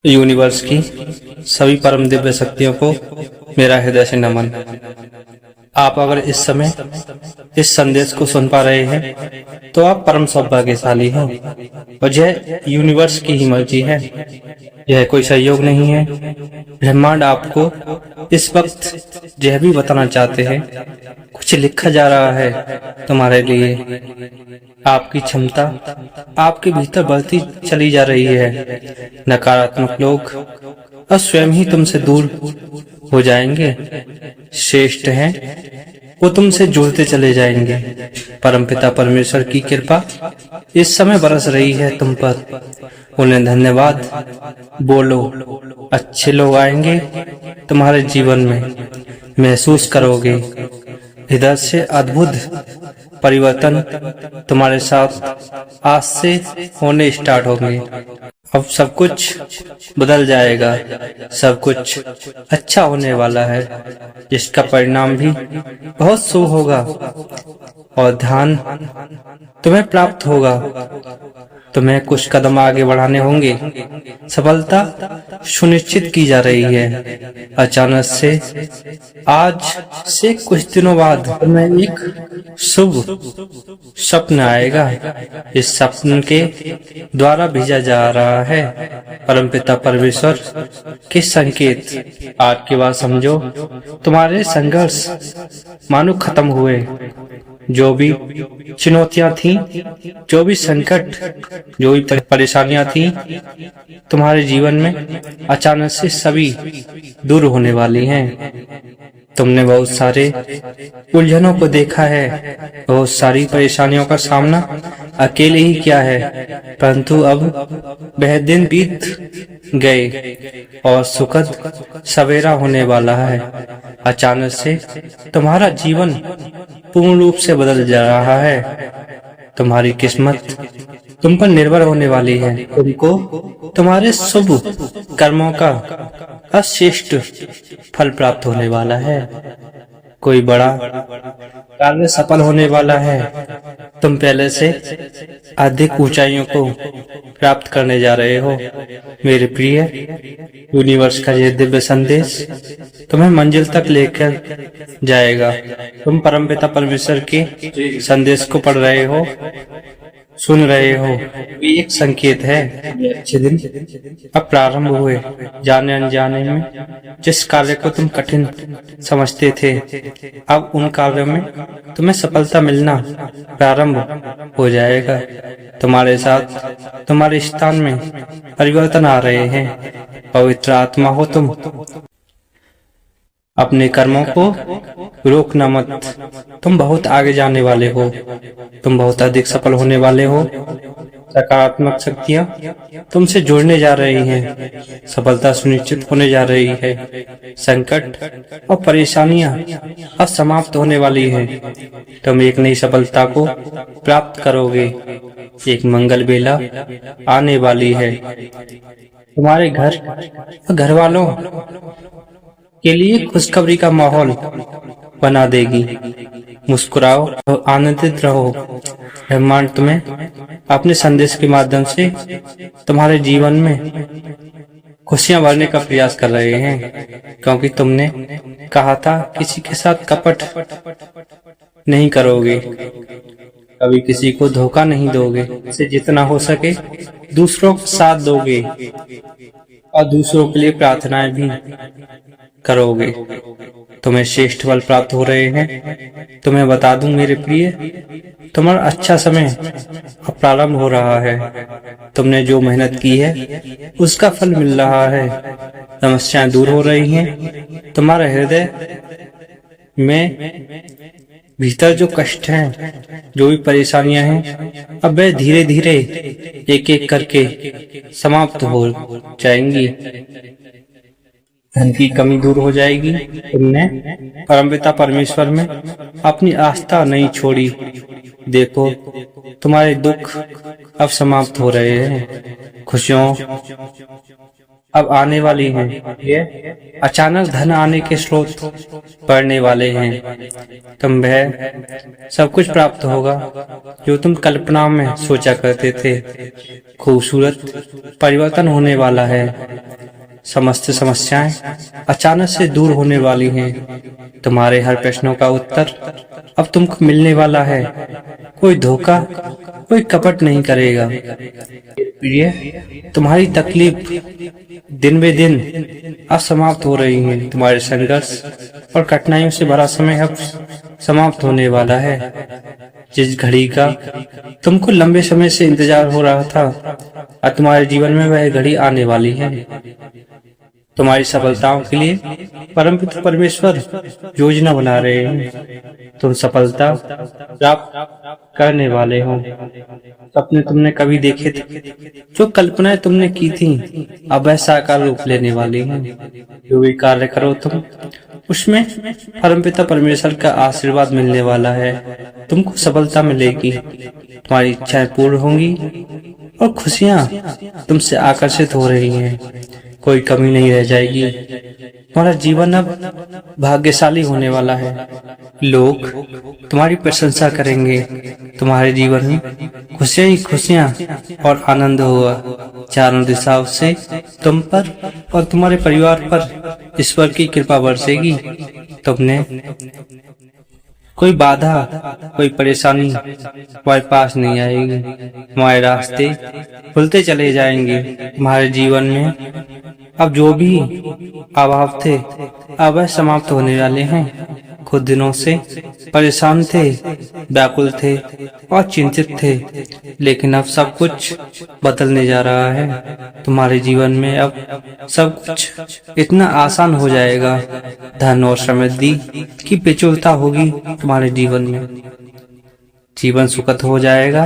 Universe की सभी परम दिव्य शक्तियों को मेरा हृदय से नमन। आप अगर इस समय इस संदेश को सुन पा रहे हैं तो आप परम सौभाग्यशाली हैं और यह यूनिवर्स की ही मर्जी है। यह कोई सहयोग नहीं है। ब्रह्मांड आपको इस वक्त यह भी बताना चाहते हैं, कुछ लिखा जा रहा है तुम्हारे लिए। आपकी क्षमता आपके भीतर बढ़ती चली जा रही है। नकारात्मक लोग अब स्वयं ही तुमसे दूर हो जाएंगे। श्रेष्ठ हैं वो तुमसे जुड़ते चले जाएंगे। परमपिता परमेश्वर की कृपा इस समय बरस रही है तुम पर। उन्हें धन्यवाद बोलो। अच्छे लोग आएंगे तुम्हारे जीवन में, महसूस करोगे हृदय से अद्भुत परिवर्तन तुम्हारे साथ आज से होने स्टार्ट होंगे। अब सब कुछ बदल जाएगा, सब कुछ अच्छा होने वाला है, जिसका परिणाम भी बहुत शुभ होगा और ध्यान तुम्हें प्राप्त होगा। तुम्हें कुछ कदम आगे बढ़ाने होंगे। सफलता सुनिश्चित की जा रही है। अचानक से आज से कुछ दिनों बाद तुम्हें एक शुभ स्वप्न आएगा। इस स्वप्न के द्वारा भेजा जा रहा है परमपिता परमेश्वर के संकेत। आज के बाद समझो तुम्हारे संघर्ष मानो खत्म हुए। जो भी चुनौतियां थी, जो भी संकट, जो भी परेशानियां थी तुम्हारे जीवन में, अचानक से सभी दूर होने वाली हैं। तुमने बहुत सारे उलझनों को देखा है, बहुत सारी परेशानियों का सामना अकेले ही किया है, परंतु अब वह दिन बीत गए और सुखद सवेरा होने वाला है। अचानक से तुम्हारा जीवन पूर्ण रूप से बदल जा रहा है। तुम्हारी किस्मत तुम पर निर्भर होने वाली है। तुमको तुम्हारे शुभ कर्मों का अश्रेष्ठ फल प्राप्त होने वाला है। कोई बड़ा कार्य सफल होने वाला है। तुम पहले से अधिक ऊंचाइयों को प्राप्त करने जा रहे हो। मेरे प्रिय, यूनिवर्स का यह दिव्य संदेश तुम्हें मंजिल तक लेकर जाएगा। तुम परमपिता परमेश्वर के संदेश को पढ़ रहे हो, सुन रहे हो। ये एक संकेत है। अच्छे दिन अब प्रारंभ हुए। जाने अनजाने में जिस कार्य को तुम कठिन समझते थे, अब उन कार्यों में तुम्हें सफलता मिलना प्रारंभ हो जाएगा। तुम्हारे साथ तुम्हारे स्थान में परिवर्तन आ रहे हैं। पवित्र आत्मा हो तुम। अपने कर्मों को रोकना मत। तुम बहुत आगे जाने वाले हो। तुम बहुत अधिक सफल होने वाले हो। सकारात्मक शक्तियां तुमसे जुड़ने जा रही हैं। सफलता सुनिश्चित होने जा रही है। संकट और परेशानियां अब समाप्त होने वाली हैं। तुम एक नई सफलता को प्राप्त करोगे। एक मंगल बेला आने वाली है। तुम्हारे घर और घर वालों के लिए खुशखबरी का माहौल बना देगी। मुस्कुराओ और आनंदित रहो। ब्रह्मांड तुम्हें अपने संदेश के माध्यम से तुम्हारे जीवन में खुशियां भरने का प्रयास कर रहे हैं, क्योंकि तुमने कहा था किसी के साथ कपट नहीं करोगे, कभी किसी को धोखा नहीं दोगे। से जितना हो सके दूसरों का साथ दोगे और दूसरों के लिए प्रार्थनाएं भी करोगे। तुम्हें श्रेष्ठ फल प्राप्त हो रहे हैं। तुम्हें बता दूं मेरे प्रिय, तुम्हारा अच्छा समय अब प्रारंभ हो रहा है। तुमने जो मेहनत की है उसका फल मिल रहा है। समस्याएं दूर हो रही हैं। तुम्हारे हृदय में भीतर जो कष्ट हैं, जो भी परेशानियां हैं, अब वे धीरे धीरे एक एक करके समाप्त हो जाएंगी। धन की कमी दूर हो जाएगी। तुमने परमपिता परमेश्वर में अपनी आस्था नहीं छोड़ी। देखो तुम्हारे दुख अब समाप्त हो रहे हैं। खुशियों अब आने वाली हैं। ये अचानक धन आने के स्रोत बढ़ने वाले हैं। तुम वह सब कुछ प्राप्त होगा जो तुम कल्पना में सोचा करते थे। खूबसूरत परिवर्तन होने वाला है। समस्त समस्याएं अचानक से दूर होने वाली हैं। तुम्हारे हर प्रश्नों का उत्तर अब तुमको मिलने वाला है। कोई धोखा, कोई कपट नहीं करेगा। प्रिय, तुम्हारी तकलीफ दिन बे दिन अब समाप्त हो रही है। तुम्हारे संघर्ष और कठिनाइयों से भरा समय अब समाप्त होने वाला है। जिस घड़ी का तुमको लंबे समय से इंतजार हो रहा था, और तुम्हारे जीवन में वह घड़ी आने वाली है। तुम्हारी सफलताओं के लिए परमपिता परमेश्वर योजना बना रहे हैं। तुम सफलता प्राप्त करने वाले हो। सपने तुमने कभी देखे थे, जो कल्पनाएं तुमने की थी, अब वह साकार रूप लेने वाली हैं। जो भी कार्य करो तुम, उसमें परमपिता परमेश्वर का आशीर्वाद मिलने वाला है। तुमको सफलता मिलेगी, तुम्हारी इच्छाएं पूर्ण होंगी और खुशियां तुमसे आकर्षित हो रही हैं। कोई कमी नहीं रह जाएगी। तुम्हारा जीवन अब भाग्यशाली होने वाला है। लोग तुम्हारी प्रशंसा करेंगे। तुम्हारे जीवन में खुशियां ही खुशियां और आनंद होगा। चारों दिशाओं से तुम पर और तुम्हारे परिवार पर ईश्वर की कृपा बरसेगी। तुमने कोई बाधा, कोई परेशानी तुम्हारे पास नहीं आएगी। तुम्हारे रास्ते खुलते चले जाएंगे। तुम्हारे जीवन में अब जो भी अभाव थे, अब वह समाप्त होने वाले हैं। कुछ दिनों से परेशान थे, व्याकुल थे और चिंतित थे, लेकिन अब सब कुछ बदलने जा रहा है। तुम्हारे जीवन में अब सब कुछ इतना आसान हो जाएगा। धन और समृद्धि की प्रचुरता होगी तुम्हारे जीवन में। जीवन सुखद हो जाएगा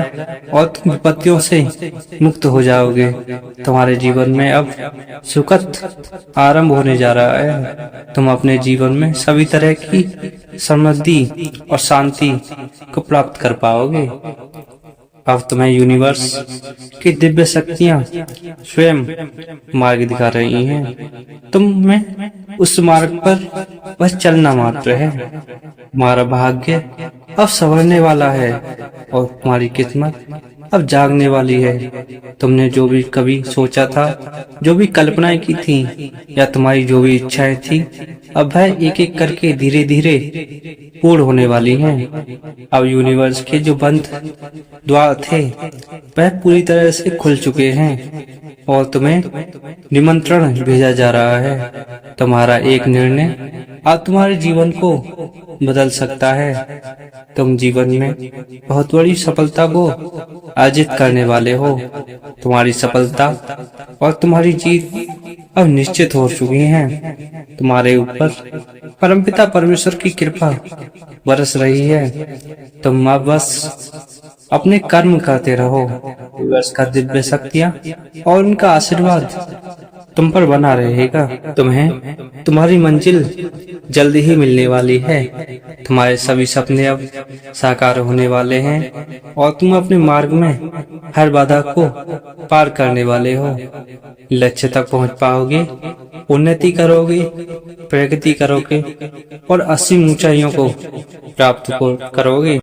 और तुम विपत्तियों से मुक्त हो जाओगे। तुम्हारे जीवन में अब सुखद आरंभ होने जा रहा है। तुम अपने जीवन में सभी तरह की समृद्धि और शांति को प्राप्त कर पाओगे। अब तुम्हें यूनिवर्स की दिव्य शक्तियां स्वयं मार्ग दिखा रही हैं। तुम्हें उस मार्ग पर बस चलना मात्र है। तुम्हारा भाग्य अब संवरने वाला है और तुम्हारी किस्मत अब जागने वाली है। तुमने जो भी कभी सोचा था, जो भी कल्पनाएं की थी, या तुम्हारी जो भी इच्छाएं थी, अब वह एक एक करके धीरे धीरे पूर्ण होने वाली हैं। अब यूनिवर्स के जो बंद द्वार थे, वह पूरी तरह से खुल चुके हैं और तुम्हें निमंत्रण भेजा जा रहा है। तुम्हारा एक निर्णय आज तुम्हारे जीवन को बदल सकता है। तुम जीवन में बहुत बड़ी सफलता को अर्जित करने वाले हो। तुम्हारी सफलता और तुम्हारी जीत अब निश्चित हो चुकी है। तुम्हारे ऊपर परमपिता परमेश्वर की कृपा बरस रही है। तुम अब बस अपने कर्म करते रहो। यूनिवर्स का दिव्य शक्तियां और उनका आशीर्वाद तुम पर बना रहेगा। तुम्हें तुम्हारी मंजिल जल्दी ही मिलने वाली है। तुम्हारे सभी सपने अब साकार होने वाले हैं और तुम अपने मार्ग में हर बाधा को पार करने वाले हो। लक्ष्य तक पहुंच पाओगे, उन्नति करोगे, प्रगति करोगे और असीम ऊंचाइयों को प्राप्त करोगे।